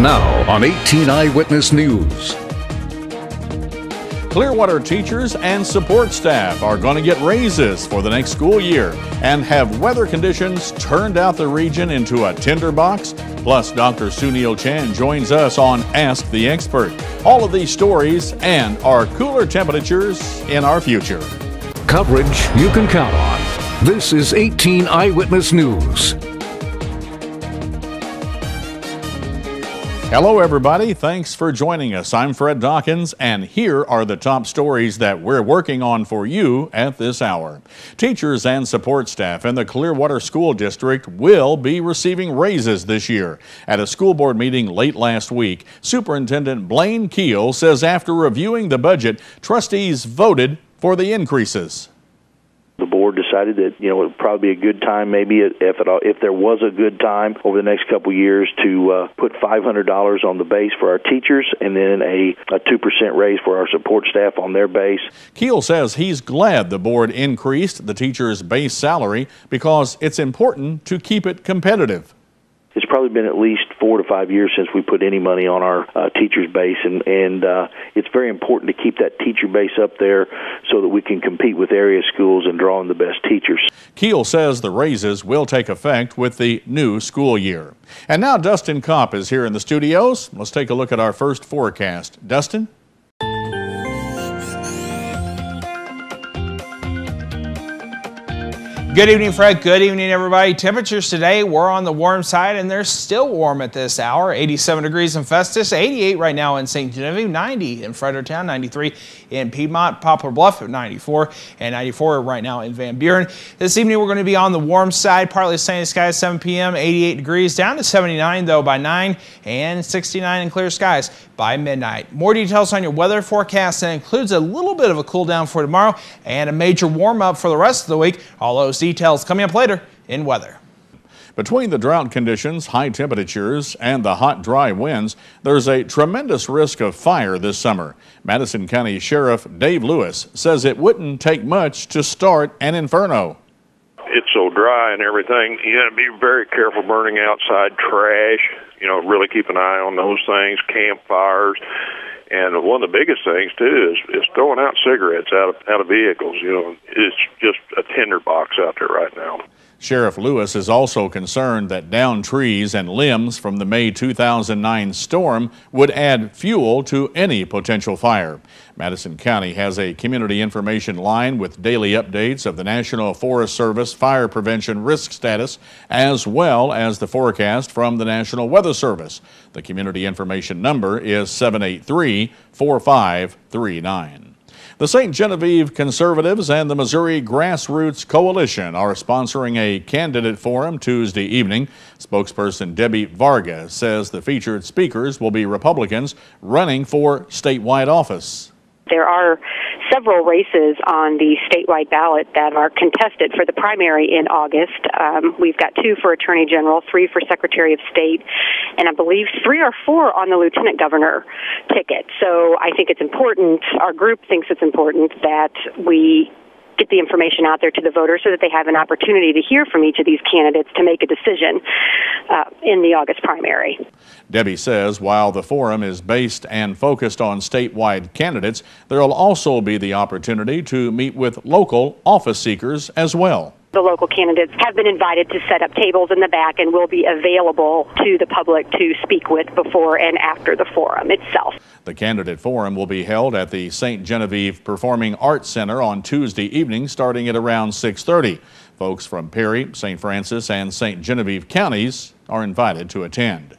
Now on 18 Eyewitness News. Clearwater teachers and support staff are going to get raises for the next school year. And have weather conditions turned out the region into a tinderbox? Plus, Dr. Sunil Chan joins us on Ask the Expert. All of these stories and our cooler temperatures in our future. Coverage you can count on. This is 18 Eyewitness News. Hello, everybody. Thanks for joining us. I'm Fred Dawkins, and here are the top stories that we're working on for you at this hour. Teachers and support staff in the Clearwater School District will be receiving raises this year. At a school board meeting late last week, Superintendent Blaine Keel says after reviewing the budget, trustees voted for the increases. The board decided that, it would probably be a good time, maybe if there was a good time over the next couple of years, to put $500 on the base for our teachers and then a 2% raise for our support staff on their base. Keel says he's glad the board increased the teachers' base salary because it's important to keep it competitive. It's probably been at least 4 to 5 years since we put any money on our teachers' base, and it's very important to keep that teacher base up there so that we can compete with area schools and draw in the best teachers. Keel says the raises will take effect with the new school year. And now Dustin Kopp is here in the studios. Let's take a look at our first forecast. Dustin? Good evening, Fred. Good evening, everybody. Temperatures today were on the warm side, and they're still warm at this hour. 87 degrees in Festus, 88 right now in St. Genevieve, 90 in Fredericktown, 93 in Piedmont, Poplar Bluff at 94, and 94 right now in Van Buren. This evening, we're going to be on the warm side, partly sunny skies, 7 p.m., 88 degrees, down to 79, though, by 9, and 69 in clear skies by midnight. More details on your weather forecast that includes a little bit of a cool down for tomorrow and a major warm up for the rest of the week. All those details coming up later in weather. Between the drought conditions, high temperatures, and the hot, dry winds, there's a tremendous risk of fire this summer. Madison County Sheriff Dave Lewis says it wouldn't take much to start an inferno. It's so dry and everything, you got to be very careful burning outside trash. Really keep an eye on those things, campfires. And one of the biggest things, too, is throwing out cigarettes out of vehicles. It's just a tinderbox out there right now. Sheriff Lewis is also concerned that downed trees and limbs from the May 2009 storm would add fuel to any potential fire. Madison County has a community information line with daily updates of the National Forest Service fire prevention risk status, as well as the forecast from the National Weather Service. The community information number is 783-4539. The St. Genevieve Conservatives and the Missouri Grassroots Coalition are sponsoring a candidate forum Tuesday evening. Spokesperson Debbie Vargas says the featured speakers will be Republicans running for statewide office. There are several races on the statewide ballot that are contested for the primary in August. We've got 2 for Attorney General, 3 for Secretary of State, and I believe 3 or 4 on the Lieutenant Governor ticket. So I think it's important, our group thinks it's important that we get the information out there to the voters so that they have an opportunity to hear from each of these candidates to make a decision in the August primary. Debbie says while the forum is based and focused on statewide candidates, there will also be the opportunity to meet with local office seekers as well. The local candidates have been invited to set up tables in the back and will be available to the public to speak with before and after the forum itself. The candidate forum will be held at the St. Genevieve Performing Arts Center on Tuesday evening starting at around 6:30. Folks from Perry, St. Francis, and St. Genevieve counties are invited to attend.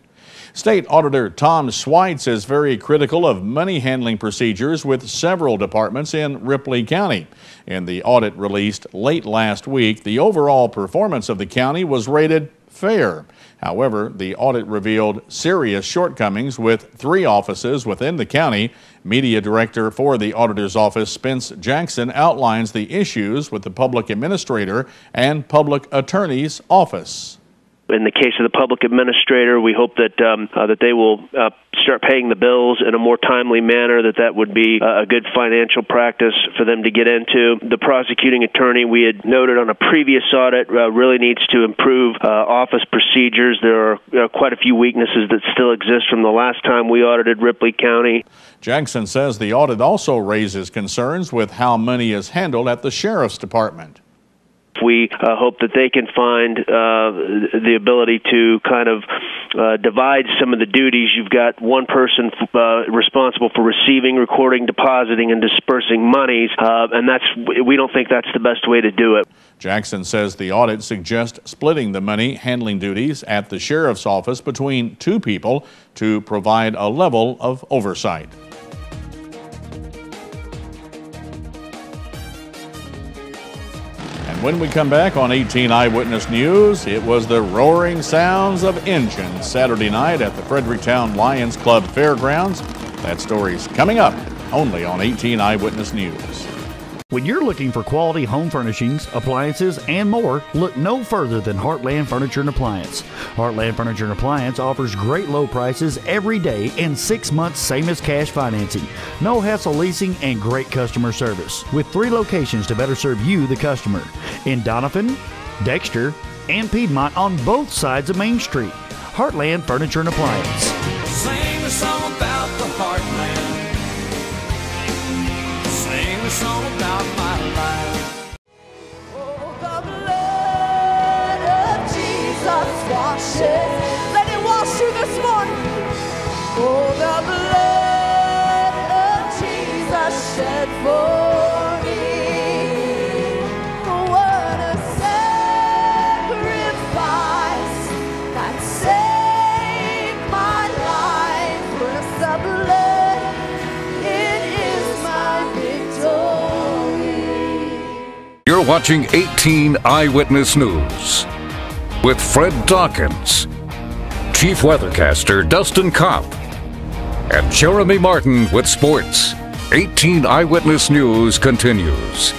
State Auditor Tom Schweitz is very critical of money handling procedures with several departments in Ripley County. In the audit released late last week, the overall performance of the county was rated fair. However, the audit revealed serious shortcomings with 3 offices within the county. Media Director for the Auditor's Office, Spence Jackson, outlines the issues with the Public Administrator and Public Attorney's Office. In the case of the public administrator, we hope that that they will start paying the bills in a more timely manner, that would be a good financial practice for them to get into. The prosecuting attorney, we had noted on a previous audit, really needs to improve office procedures. There are quite a few weaknesses that still exist from the last time we audited Ripley County. Jackson says the audit also raises concerns with how money is handled at the Sheriff's Department. We hope that they can find the ability to kind of divide some of the duties. You've got one person responsible for receiving, recording, depositing, and dispersing monies, and we don't think that's the best way to do it. Jackson says the audit suggests splitting the money handling duties at the Sheriff's Office between two people to provide a level of oversight. When we come back on 18 Eyewitness News, it was the roaring sounds of engines Saturday night at the Fredericktown Lions Club Fairgrounds. That story's coming up only on 18 Eyewitness News. When you're looking for quality home furnishings, appliances, and more, look no further than Heartland Furniture and Appliance. Heartland Furniture and Appliance offers great low prices every day and 6 months same as cash financing. No hassle leasing and great customer service. With 3 locations to better serve you, the customer. In Doniphan, Dexter, and Piedmont on both sides of Main Street. Heartland Furniture and Appliance. Sing a song about the Heartland. Sing a song about my life. Oh, the blood of Jesus washes. Let it wash you this morning. Oh, the blood of Jesus shed for me. What a sacrifice that saved my life. With the blood, it is my victory. You're watching 18 Eyewitness News with Fred Dawkins, Chief Weathercaster Dustin Kopp, and Jeremy Martin with sports. 18 Eyewitness News continues.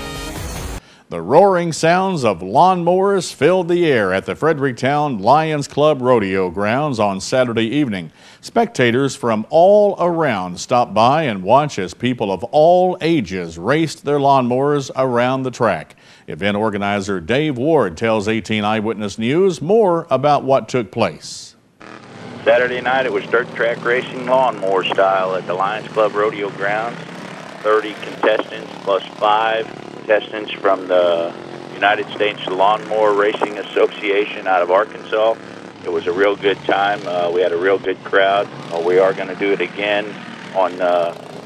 The roaring sounds of lawnmowers filled the air at the Fredericktown Lions Club Rodeo Grounds on Saturday evening. Spectators from all around stopped by and watched as people of all ages raced their lawnmowers around the track. Event organizer Dave Ward tells 18 Eyewitness News more about what took place. Saturday night it was dirt track racing lawnmower style at the Lions Club Rodeo Grounds. 30 contestants plus 5 contestants from the United States Lawnmower Racing Association out of Arkansas. It was a real good time. We had a real good crowd. We are going to do it again on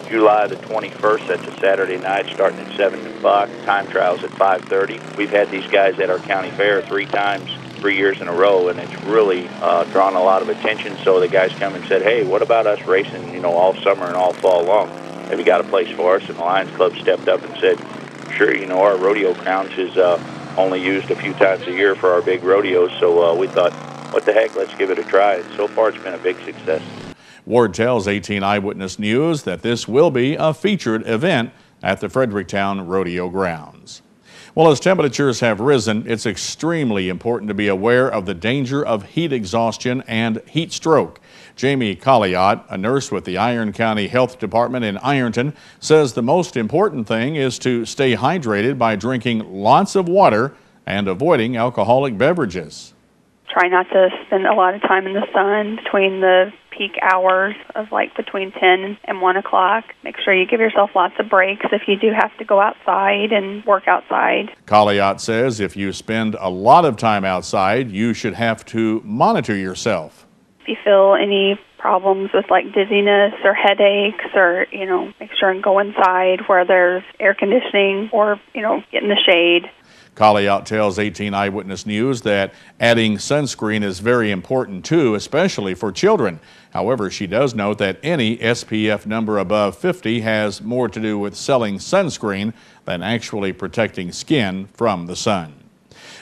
July the 21st. That's a Saturday night starting at 7 o'clock. Time trials at 5:30. We've had these guys at our county fair 3 times, 3 years in a row, and it's really drawn a lot of attention. So the guys come and said, hey, what about us racing, all summer and all fall long? Have you got a place for us? And the Lions Club stepped up and said, sure, our rodeo grounds is only used a few times a year for our big rodeos, so we thought, what the heck, let's give it a try. And so far it's been a big success. Ward tells 18 Eyewitness News that this will be a featured event at the Fredericktown Rodeo Grounds. Well, as temperatures have risen, it's extremely important to be aware of the danger of heat exhaustion and heat stroke. Jamie Colliot, a nurse with the Iron County Health Department in Ironton, says the most important thing is to stay hydrated by drinking lots of water and avoiding alcoholic beverages. Try not to spend a lot of time in the sun between the peak hours of between 10 and 1 o'clock. Make sure you give yourself lots of breaks if you do have to go outside and work outside. Colliot says if you spend a lot of time outside, you should have to monitor yourself. If you feel any problems with dizziness or headaches or, make sure and go inside where there's air conditioning or, get in the shade. Colliot tells 18 Eyewitness News that adding sunscreen is very important too, especially for children. However, she does note that any SPF number above 50 has more to do with selling sunscreen than actually protecting skin from the sun.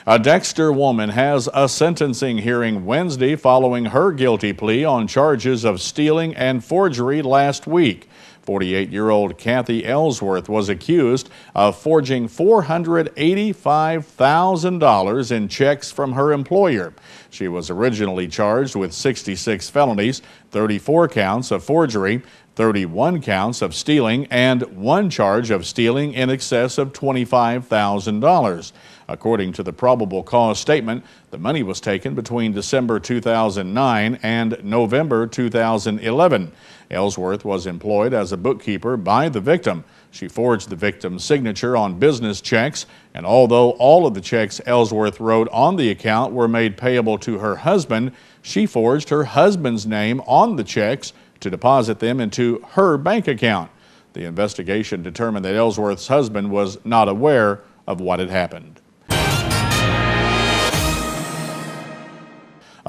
A Dexter woman has a sentencing hearing Wednesday following her guilty plea on charges of stealing and forgery last week. 48-year-old Kathy Ellsworth was accused of forging $485,000 in checks from her employer. She was originally charged with 66 felonies, 34 counts of forgery, 31 counts of stealing, and 1 charge of stealing in excess of $25,000. According to the probable cause statement, the money was taken between December 2009 and November 2011. Ellsworth was employed as a bookkeeper by the victim. She forged the victim's signature on business checks, and although all of the checks Ellsworth wrote on the account were made payable to her husband, she forged her husband's name on the checks to deposit them into her bank account. The investigation determined that Ellsworth's husband was not aware of what had happened.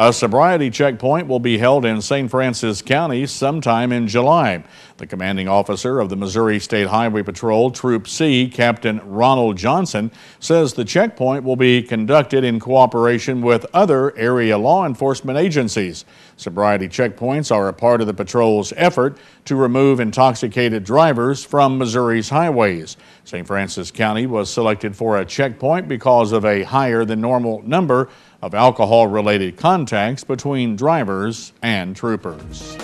A sobriety checkpoint will be held in St. Francis County sometime in July. The commanding officer of the Missouri State Highway Patrol, Troop C, Captain Ronald Johnson, says the checkpoint will be conducted in cooperation with other area law enforcement agencies. Sobriety checkpoints are a part of the patrol's effort to remove intoxicated drivers from Missouri's highways. St. Francis County was selected for a checkpoint because of a higher than normal number of alcohol-related contacts between drivers and troopers.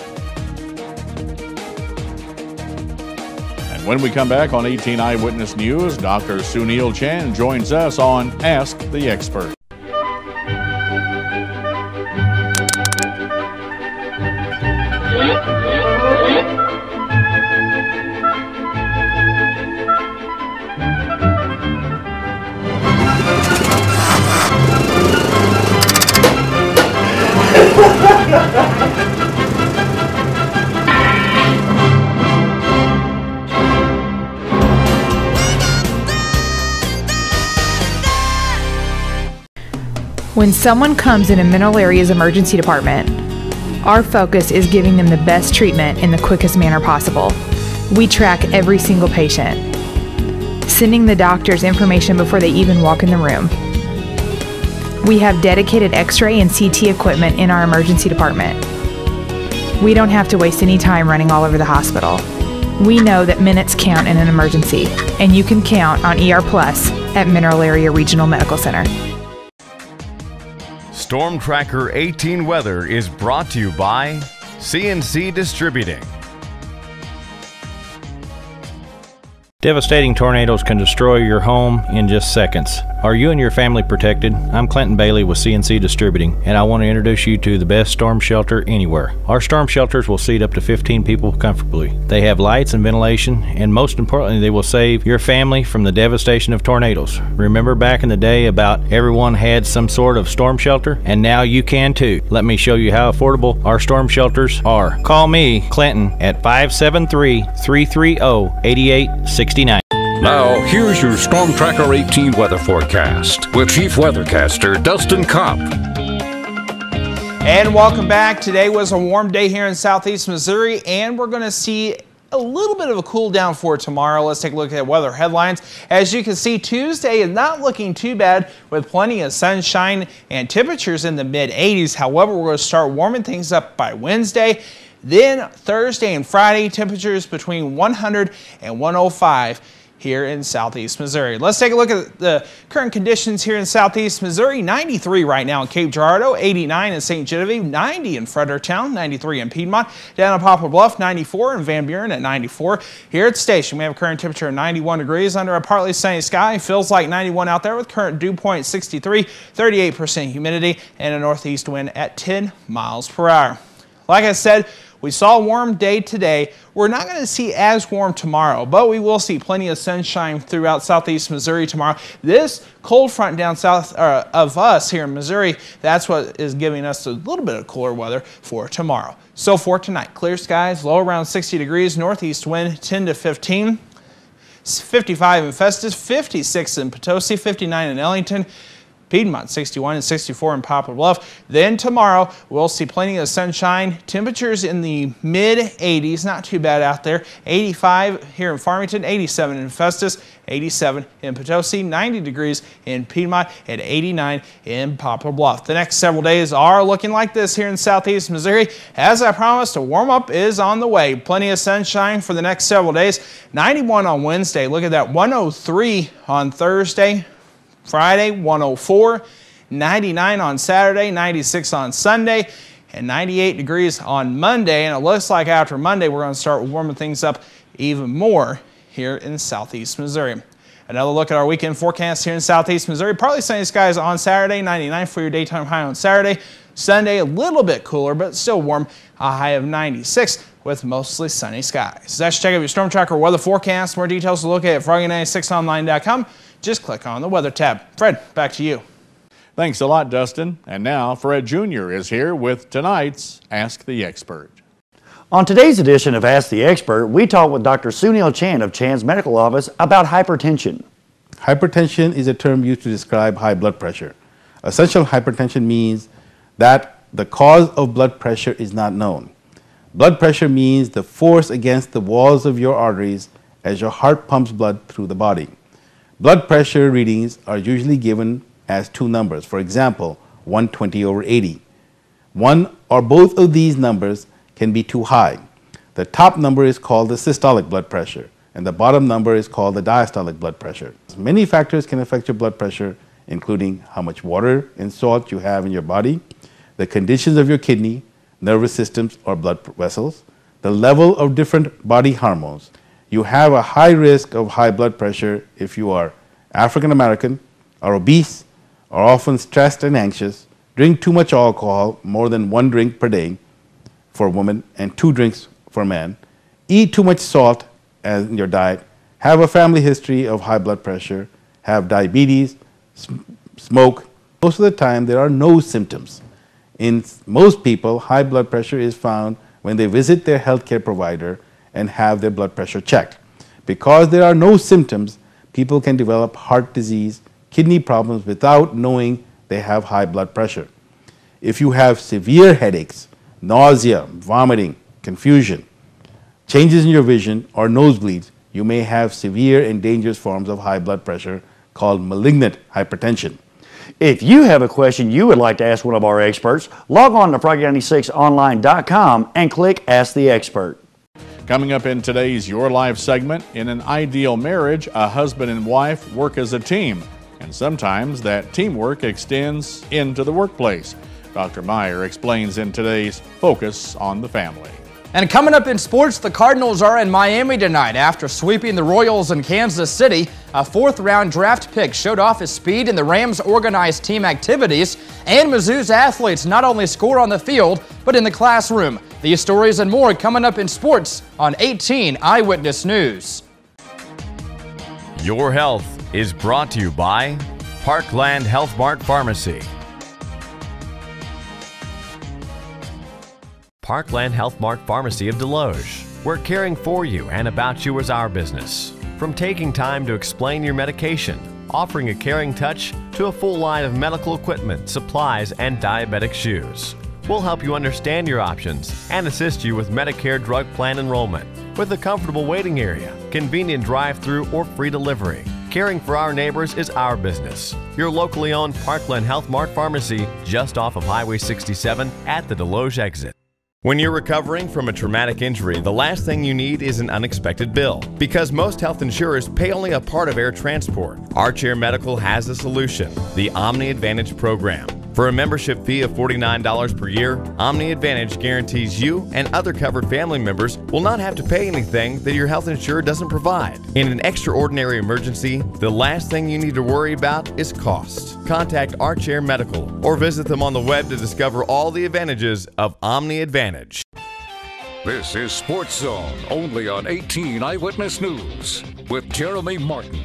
And when we come back on 18 Eyewitness News, Dr. Sunil Chan joins us on Ask the Expert. When someone comes in a Mineral Area's emergency department, our focus is giving them the best treatment in the quickest manner possible. We track every single patient, sending the doctors information before they even walk in the room. We have dedicated X-ray and CT equipment in our emergency department. We don't have to waste any time running all over the hospital. We know that minutes count in an emergency, and you can count on ER Plus at Mineral Area Regional Medical Center. Storm Tracker 18 Weather is brought to you by CNC Distributing. Devastating tornadoes can destroy your home in just seconds. Are you and your family protected? I'm Clinton Bailey with CNC Distributing, and I want to introduce you to the best storm shelter anywhere. Our storm shelters will seat up to 15 people comfortably. They have lights and ventilation, and most importantly, they will save your family from the devastation of tornadoes. Remember back in the day about everyone had some sort of storm shelter, and now you can too. Let me show you how affordable our storm shelters are. Call me, Clinton, at 573-330-8869. Now, here's your Storm Tracker 18 weather forecast with Chief Weathercaster Dustin Kopp. And welcome back. Today was a warm day here in southeast Missouri, and we're going to see a little bit of a cool down for tomorrow. Let's take a look at weather headlines. As you can see, Tuesday is not looking too bad with plenty of sunshine and temperatures in the mid-80s. However, we're going to start warming things up by Wednesday. Then Thursday and Friday, temperatures between 100 and 105 here in southeast Missouri. Let's take a look at the current conditions here in southeast Missouri. 93 right now in Cape Girardeau, 89 in St. Genevieve, 90 in Fredericktown, 93 in Piedmont, down at Poplar Bluff, 94 in Van Buren at 94. Here at the station, we have a current temperature of 91 degrees under a partly sunny sky. Feels like 91 out there with current dew point 63, 38% humidity, and a northeast wind at 10 miles per hour. Like I said, we saw a warm day today. We're not going to see as warm tomorrow, but we will see plenty of sunshine throughout southeast Missouri tomorrow. This cold front down south of us here in Missouri, that's what is giving us a little bit of cooler weather for tomorrow. So for tonight, clear skies, low around 60 degrees, northeast wind 10 to 15, 55 in Festus, 56 in Potosi, 59 in Ellington, Piedmont 61 and 64 in Poplar Bluff. Then tomorrow we'll see plenty of sunshine. Temperatures in the mid 80s, not too bad out there. 85 here in Farmington, 87 in Festus, 87 in Potosi, 90 degrees in Piedmont, and 89 in Poplar Bluff. The next several days are looking like this here in southeast Missouri. As I promised, a warm up is on the way. Plenty of sunshine for the next several days. 91 on Wednesday. Look at that. 103 on Thursday. Friday, 104, 99 on Saturday, 96 on Sunday, and 98 degrees on Monday. And it looks like after Monday, we're going to start warming things up even more here in southeast Missouri. Another look at our weekend forecast here in southeast Missouri. Partly sunny skies on Saturday, 99 for your daytime high on Saturday. Sunday, a little bit cooler, but still warm, a high of 96 with mostly sunny skies. That's check out your Storm Tracker weather forecast. More details to look at froggy96online.com. Just click on the weather tab. Fred, back to you. Thanks a lot, Dustin. And now Fred Jr. is here with tonight's Ask the Expert. On today's edition of Ask the Expert, we talk with Dr. Sunil Chand of Chand's Medical Office about hypertension. Hypertension is a term used to describe high blood pressure. Essential hypertension means that the cause of blood pressure is not known. Blood pressure means the force against the walls of your arteries as your heart pumps blood through the body. Blood pressure readings are usually given as two numbers. For example, 120/80. One or both of these numbers can be too high. The top number is called the systolic blood pressure, and the bottom number is called the diastolic blood pressure. Many factors can affect your blood pressure, including how much water and salt you have in your body, the conditions of your kidney, nervous systems, or blood vessels, the level of different body hormones. You have a high risk of high blood pressure if you are African American, are obese, are often stressed and anxious, drink too much alcohol, more than 1 drink per day for women and 2 drinks for men, eat too much salt in your diet, have a family history of high blood pressure, have diabetes, smoke. Most of the time there are no symptoms. In most people, high blood pressure is found when they visit their healthcare provider and have their blood pressure checked. Because there are no symptoms, people can develop heart disease, kidney problems without knowing they have high blood pressure. If you have severe headaches, nausea, vomiting, confusion, changes in your vision, or nosebleeds, you may have severe and dangerous forms of high blood pressure called malignant hypertension. If you have a question you would like to ask one of our experts, log on to froggy96online.com and click Ask the Expert. Coming up in today's Your Life segment, in an ideal marriage, a husband and wife work as a team, and sometimes that teamwork extends into the workplace. Dr. Meyer explains in today's Focus on the Family. And coming up in sports, the Cardinals are in Miami tonight after sweeping the Royals in Kansas City. A 4th-round draft pick showed off his speed in the Rams' organized team activities, and Mizzou's athletes not only score on the field, but in the classroom. These stories and more coming up in sports on 18 Eyewitness News. Your health is brought to you by Parkland Health Mart Pharmacy. Parkland Health Mart Pharmacy of Deloge, where caring for you and about you is our business. From taking time to explain your medication, offering a caring touch, to a full line of medical equipment, supplies, and diabetic shoes. We'll help you understand your options and assist you with Medicare drug plan enrollment. With a comfortable waiting area, convenient drive-through, or free delivery, caring for our neighbors is our business. Your locally owned Parkland Health Mart Pharmacy, just off of Highway 67 at the Deloge exit. When you're recovering from a traumatic injury, the last thing you need is an unexpected bill. Because most health insurers pay only a part of air transport, Archair Medical has a solution, the Omni Advantage program. For a membership fee of $49 per year, Omni Advantage guarantees you and other covered family members will not have to pay anything that your health insurer doesn't provide. In an extraordinary emergency, the last thing you need to worry about is cost. Contact Archair Medical or visit them on the web to discover all the advantages of Omni Advantage. This is Sports Zone, only on 18 Eyewitness News with Jeremy Martin.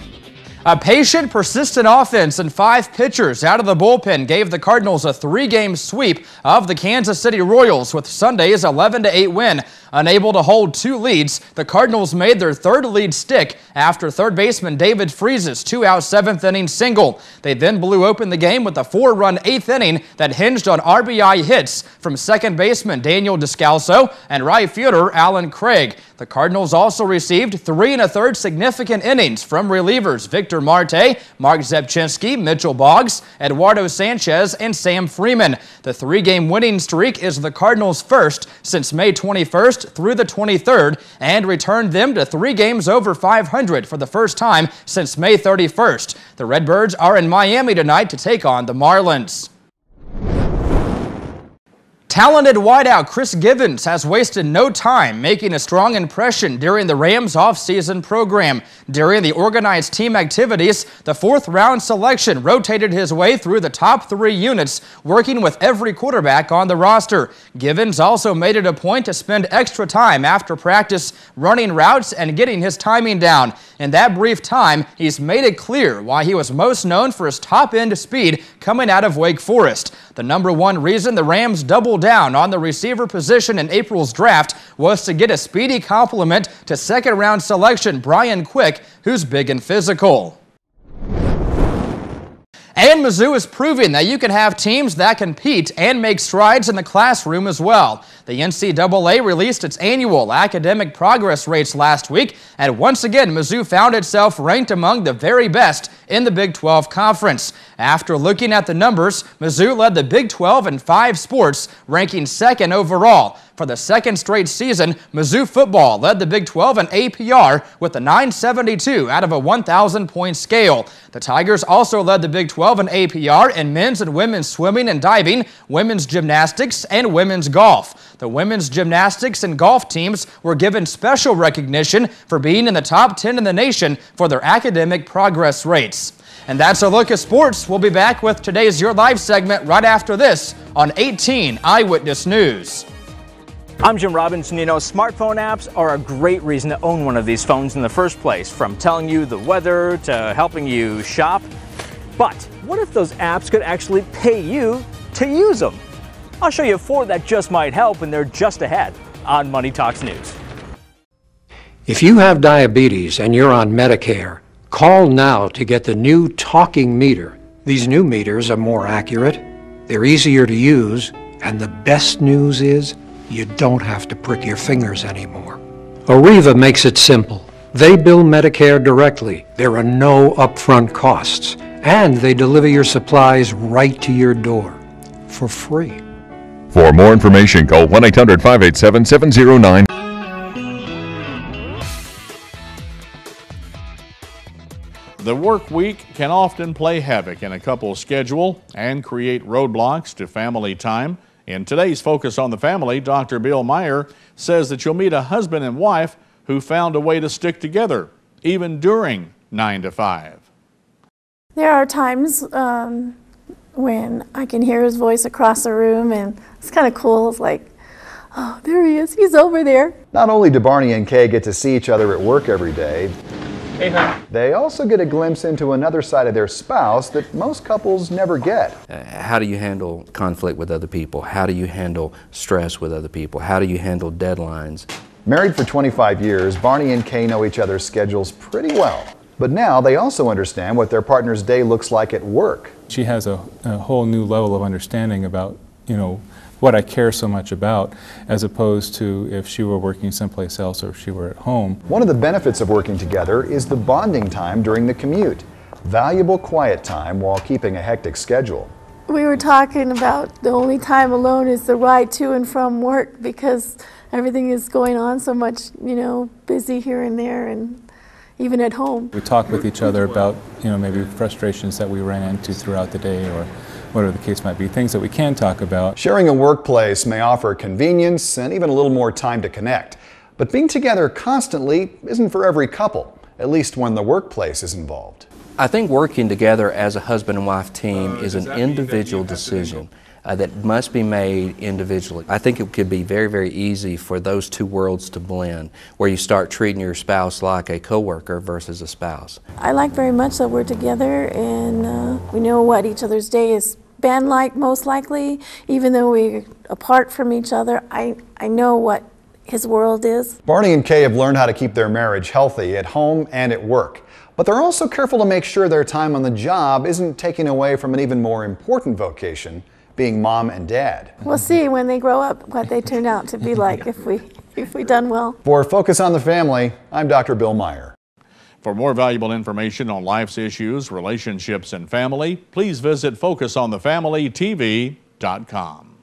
A patient, persistent offense and 5 pitchers out of the bullpen gave the Cardinals a 3-game sweep of the Kansas City Royals with Sunday's 11-8 win. Unable to hold two leads, the Cardinals made their third lead stick after third baseman David Freese's two-out seventh inning single. They then blew open the game with a 4-run eighth inning that hinged on RBI hits from second baseman Daniel Descalso and right fielder Alan Craig. The Cardinals also received 3 1/3 significant innings from relievers Victor Marte, Mark Zepchinski, Mitchell Boggs, Eduardo Sanchez, and Sam Freeman. The 3-game winning streak is the Cardinals' first since May 21st through the 23rd and returned them to 3 games over 500 for the first time since May 31st. The Redbirds are in Miami tonight to take on the Marlins. Talented wideout Chris Givens has wasted no time making a strong impression during the Rams off-season program. During the organized team activities, the 4th-round selection rotated his way through the top 3 units, working with every quarterback on the roster. Givens also made it a point to spend extra time after practice running routes and getting his timing down. In that brief time, he's made it clear why he was most known for his top-end speed coming out of Wake Forest. The #1 reason the Rams doubled down on the receiver position in April's draft was to get a speedy complement to second-round selection Brian Quick, who's big and physical. And Mizzou is proving that you can have teams that compete and make strides in the classroom as well. The NCAA released its annual academic progress rates last week, and once again, Mizzou found itself ranked among the very best in the Big 12 Conference. After looking at the numbers, Mizzou led the Big 12 in 5 sports, ranking 2nd overall. For the 2nd straight season, Mizzou football led the Big 12 in APR with a 972 out of a 1,000-point scale. The Tigers also led the Big 12 in APR in men's and women's swimming and diving, women's gymnastics, and women's golf. The women's gymnastics and golf teams were given special recognition for being in the top 10 in the nation for their academic progress rates. And that's a look at sports. We'll be back with today's Your Live segment right after this on 18 Eyewitness News. I'm Jim Robinson. You know, smartphone apps are a great reason to own one of these phones in the first place, from telling you the weather to helping you shop. But what if those apps could actually pay you to use them? I'll show you 4 that just might help, and they're just ahead on Money Talks News. If you have diabetes and you're on Medicare, call now to get the new talking meter. These new meters are more accurate, they're easier to use, and the best news is you don't have to prick your fingers anymore. Arriva makes it simple. They bill Medicare directly. There are no upfront costs, and they deliver your supplies right to your door for free. For more information, call 1-800-587-709. The work week can often play havoc in a couple's schedule and create roadblocks to family time. In today's Focus on the Family, Dr. Bill Meyer says that you'll meet a husband and wife who found a way to stick together, even during 9 to 5. There are times when I can hear his voice across the room, and it's kind of cool. It's like, oh, there he is. He's over there. Not only do Barney and Kay get to see each other at work every day, they also get a glimpse into another side of their spouse that most couples never get. How do you handle conflict with other people? How do you handle stress with other people? How do you handle deadlines? Married for 25 years, Barney and Kay know each other's schedules pretty well. But now they also understand what their partner's day looks like at work. She has a whole new level of understanding about, you know, what I care so much about, as opposed to if she were working someplace else or if she were at home. One of the benefits of working together is the bonding time during the commute. Valuable quiet time while keeping a hectic schedule. We were talking about the only time alone is the ride to and from work, because everything is going on so much, you know, busy here and there, and even at home. We talk with each other about, you know, maybe frustrations that we ran into throughout the day, or whatever the case might be, things that we can talk about. Sharing a workplace may offer convenience and even a little more time to connect. But being together constantly isn't for every couple, at least when the workplace is involved. I think working together as a husband and wife team is an individual decision that must be made individually. I think it could be very, very easy for those two worlds to blend, where you start treating your spouse like a coworker versus a spouse. I like very much that we're together, and we know what each other's day is been like, most likely. Even though we're apart from each other, I know what his world is. Barney and Kay have learned how to keep their marriage healthy at home and at work. But they're also careful to make sure their time on the job isn't taken away from an even more important vocation, being mom and dad. We'll see when they grow up what they turn out to be like if we done well. For Focus on the Family, I'm Dr. Bill Meyer. For more valuable information on life's issues, relationships, and family, please visit FocusOnTheFamilyTV.com.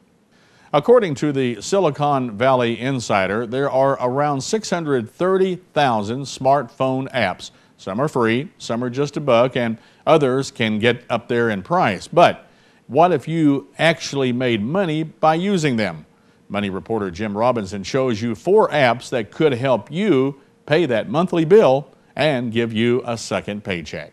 According to the Silicon Valley Insider, there are around 630,000 smartphone apps. Some are free, some are just $1, and others can get up there in price. But what if you actually made money by using them? Money reporter Jim Robinson shows you 4 apps that could help you pay that monthly bill and give you a second paycheck.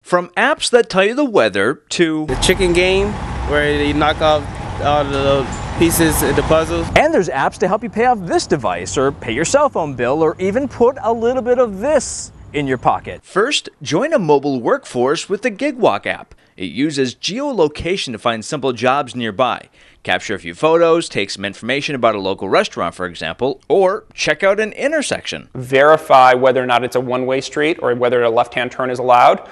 From apps that tell you the weather to the chicken game where you knock off all the pieces of the puzzle. And there's apps to help you pay off this device or pay your cell phone bill or even put a little bit of this in your pocket. First, join a mobile workforce with the GigWalk app. It uses geolocation to find simple jobs nearby. Capture a few photos, take some information about a local restaurant, for example, or check out an intersection. Verify whether or not it's a one-way street or whether a left-hand turn is allowed.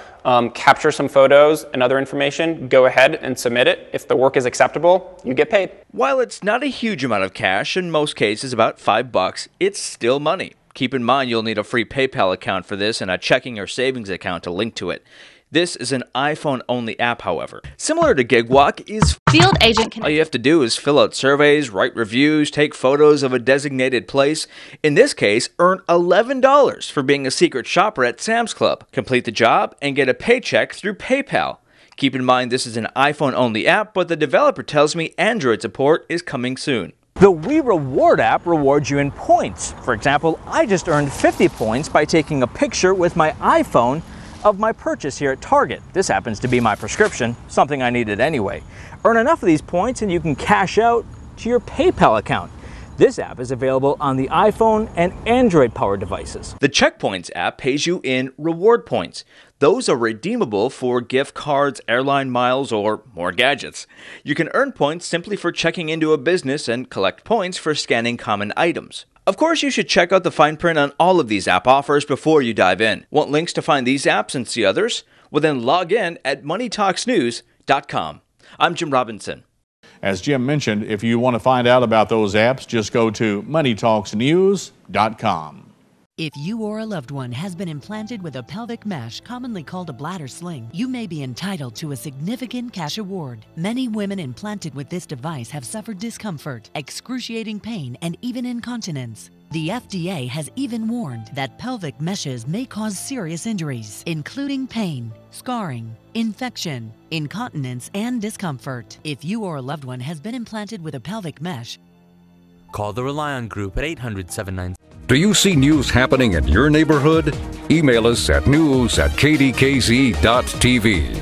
Capture some photos and other information. Go ahead and submit it. If the work is acceptable, you get paid. While it's not a huge amount of cash, in most cases about $5, it's still money. Keep in mind you'll need a free PayPal account for this and a checking or savings account to link to it. This is an iPhone-only app, however. Similar to GigWalk is Field Agent Connect. All you have to do is fill out surveys, write reviews, take photos of a designated place. In this case, earn $11 for being a secret shopper at Sam's Club. Complete the job and get a paycheck through PayPal. Keep in mind this is an iPhone-only app, but the developer tells me Android support is coming soon. The We Reward app rewards you in points. For example, I just earned 50 points by taking a picture with my iPhone of my purchase here at Target. This happens to be my prescription, something I needed anyway. Earn enough of these points and you can cash out to your PayPal account. This app is available on the iPhone and Android-powered devices. The Checkpoints app pays you in reward points. Those are redeemable for gift cards, airline miles, or more gadgets. You can earn points simply for checking into a business and collect points for scanning common items. Of course, you should check out the fine print on all of these app offers before you dive in. Want links to find these apps and see others? Well, then log in at moneytalksnews.com. I'm Jim Robinson. As Jim mentioned, if you want to find out about those apps, just go to moneytalksnews.com. If you or a loved one has been implanted with a pelvic mesh, commonly called a bladder sling, you may be entitled to a significant cash award. Many women implanted with this device have suffered discomfort, excruciating pain, and even incontinence. The FDA has even warned that pelvic meshes may cause serious injuries, including pain, scarring, infection, incontinence, and discomfort. If you or a loved one has been implanted with a pelvic mesh, call the Rely On Group at 800-79. Do you see news happening in your neighborhood? Email us at news@kdkz.tv.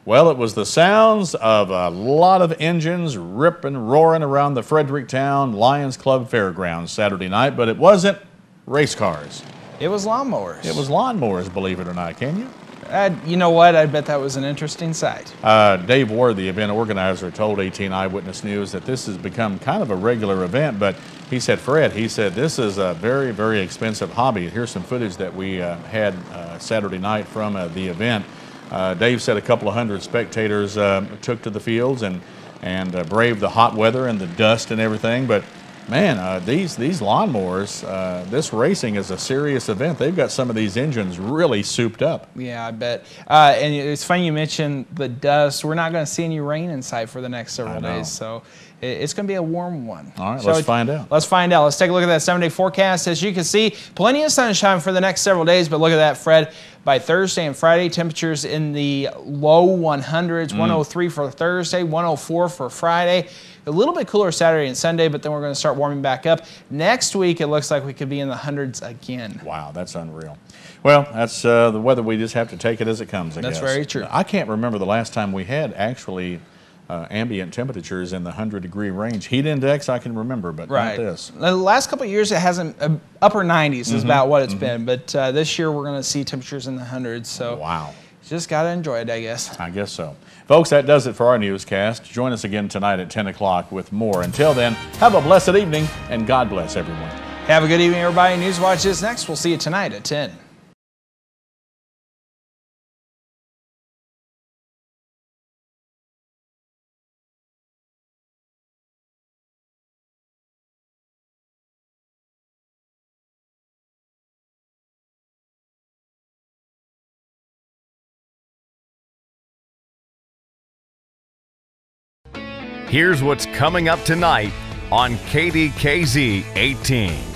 Well, it was the sounds of a lot of engines ripping, roaring around the Fredericktown Lions Club Fairgrounds Saturday night, but it wasn't race cars. It was lawnmowers. It was lawnmowers, believe it or not, can you? You know what? I bet that was an interesting sight. Dave Ward, the event organizer, told 18 Eyewitness News that this has become kind of a regular event, but he said, Fred, this is a very, very expensive hobby. Here's some footage that we had Saturday night from the event. Dave said a couple of hundred spectators took to the fields and braved the hot weather and the dust and everything, but man, these lawnmowers, this racing is a serious event. They've got some of these engines really souped up. Yeah, I bet. And it's funny you mentioned the dust. We're not going to see any rain in sight for the next several days, so it's going to be a warm one. All right, let's find out. Let's find out. Let's take a look at that 7-day forecast. As you can see, plenty of sunshine for the next several days, but look at that, Fred. By Thursday and Friday, temperatures in the low 100s, 103 for Thursday, 104 for Friday. A little bit cooler Saturday and Sunday, but then we're going to start warming back up. Next week, it looks like we could be in the hundreds again. Wow, that's unreal. Well, that's the weather. We just have to take it as it comes, I guess. That's very true. I can't remember the last time we had actually ambient temperatures in the 100-degree range. Heat index, I can remember, but not this. The last couple of years, it hasn't. Upper 90s is about what it's been, but this year we're going to see temperatures in the hundreds. So wow. Just got to enjoy it, I guess. I guess so. Folks, that does it for our newscast. Join us again tonight at 10 o'clock with more. Until then, have a blessed evening, and God bless everyone. Have a good evening, everybody. Newswatch is next. We'll see you tonight at 10. Here's what's coming up tonight on KDKZ 18.